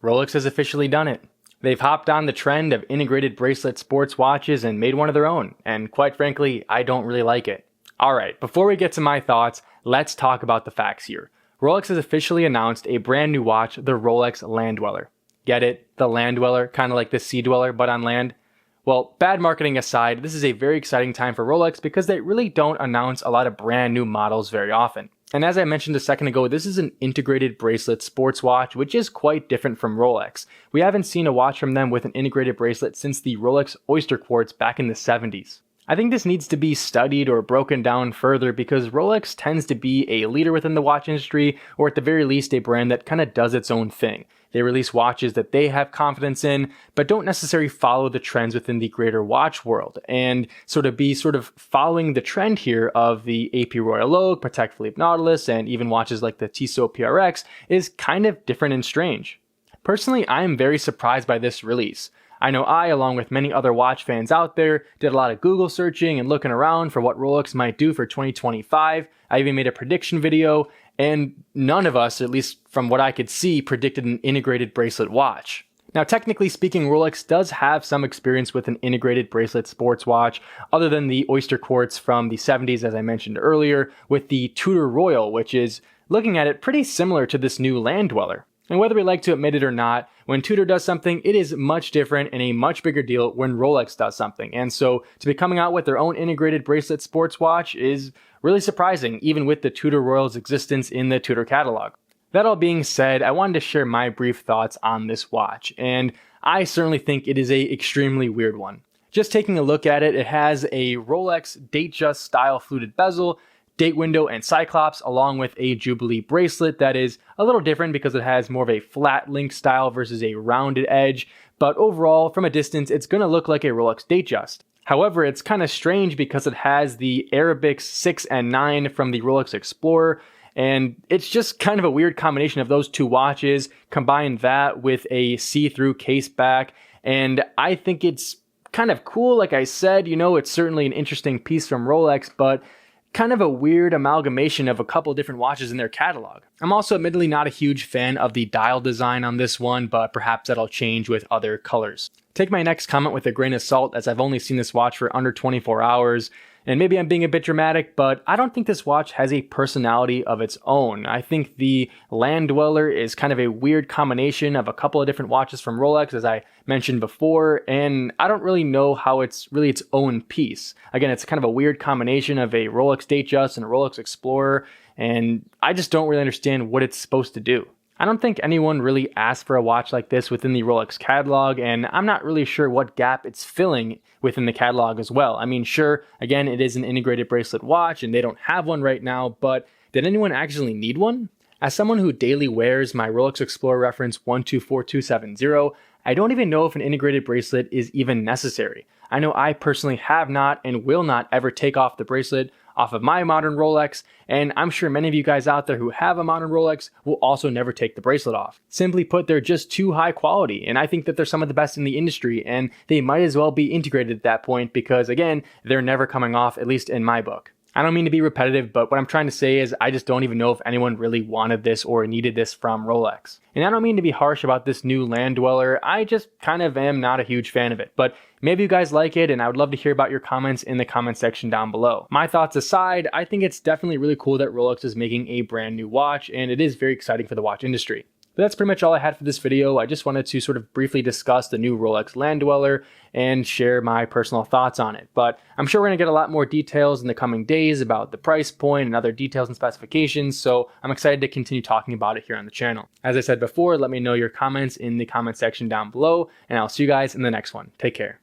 Rolex has officially done it. They've hopped on the trend of integrated bracelet sports watches and made one of their own, and quite frankly, I don't really like it. Alright, before we get to my thoughts, let's talk about the facts here. Rolex has officially announced a brand new watch, the Rolex Land-Dweller. Get it? The Land-Dweller, kind of like the Sea Dweller, but on land? Well, bad marketing aside, this is a very exciting time for Rolex because they really don't announce a lot of brand new models very often. And as I mentioned a second ago, this is an integrated bracelet sports watch, which is quite different from Rolex. We haven't seen a watch from them with an integrated bracelet since the Rolex Oysterquartz back in the 70s. I think this needs to be studied or broken down further because Rolex tends to be a leader within the watch industry, or at the very least a brand that kind of does its own thing. They release watches that they have confidence in, but don't necessarily follow the trends within the greater watch world. And sort of following the trend here of the AP Royal Oak, Patek Philippe Nautilus, and even watches like the Tissot PRX is kind of different and strange. Personally, I am very surprised by this release. I know I, along with many other watch fans out there, did a lot of Google searching and looking around for what Rolex might do for 2025. I even made a prediction video, and none of us, at least from what I could see, predicted an integrated bracelet watch. Now, technically speaking, Rolex does have some experience with an integrated bracelet sports watch, other than the Oysterquartz from the 70s, as I mentioned earlier, with the Tudor Royal, which is, looking at it, pretty similar to this new Land-Dweller. And whether we like to admit it or not, when Tudor does something, it is much different and a much bigger deal when Rolex does something. And so to be coming out with their own integrated bracelet sports watch is really surprising, even with the Tudor Royal's existence in the Tudor catalog. That all being said, I wanted to share my brief thoughts on this watch, and I certainly think it is an extremely weird one. Just taking a look at it, it has a Rolex Datejust style fluted bezel, date window, and cyclops, along with a Jubilee bracelet that is a little different because it has more of a flat link style versus a rounded edge, but overall, from a distance, it's going to look like a Rolex Datejust. However, it's kind of strange because it has the Arabics 6 and 9 from the Rolex Explorer, and it's just kind of a weird combination of those two watches. Combine that with a see-through case back, and I think it's kind of cool. Like I said, it's certainly an interesting piece from Rolex, but kind of a weird amalgamation of a couple different watches in their catalog. I'm also admittedly not a huge fan of the dial design on this one, but perhaps that'll change with other colors. Take my next comment with a grain of salt, as I've only seen this watch for under 24 hours, and maybe I'm being a bit dramatic, but I don't think this watch has a personality of its own. I think the Land-Dweller is kind of a weird combination of a couple of different watches from Rolex, as I mentioned before, and I don't really know how it's really its own piece. Again, it's kind of a weird combination of a Rolex Datejust and a Rolex Explorer, and I just don't really understand what it's supposed to do. I don't think anyone really asked for a watch like this within the Rolex catalog, and I'm not really sure what gap it's filling within the catalog as well. I mean, sure, again, it is an integrated bracelet watch, and they don't have one right now, but did anyone actually need one? As someone who daily wears my Rolex Explorer reference 124270, I don't even know if an integrated bracelet is even necessary. I know I personally have not and will not ever take off the bracelet off of my modern Rolex, and I'm sure many of you guys out there who have a modern Rolex will also never take the bracelet off. Simply put, they're just too high quality, and I think that they're some of the best in the industry, and they might as well be integrated at that point because, again, they're never coming off, at least in my book. I don't mean to be repetitive, but what I'm trying to say is I just don't even know if anyone really wanted this or needed this from Rolex. And I don't mean to be harsh about this new Land-Dweller, I just kind of am not a huge fan of it. But maybe you guys like it, and I would love to hear about your comments in the comment section down below. My thoughts aside, I think it's definitely really cool that Rolex is making a brand new watch, and it is very exciting for the watch industry. But that's pretty much all I had for this video. I just wanted to sort of briefly discuss the new Rolex Land-Dweller and share my personal thoughts on it. But I'm sure we're going to get a lot more details in the coming days about the price point and other details and specifications, so I'm excited to continue talking about it here on the channel. As I said before, let me know your comments in the comment section down below, and I'll see you guys in the next one. Take care.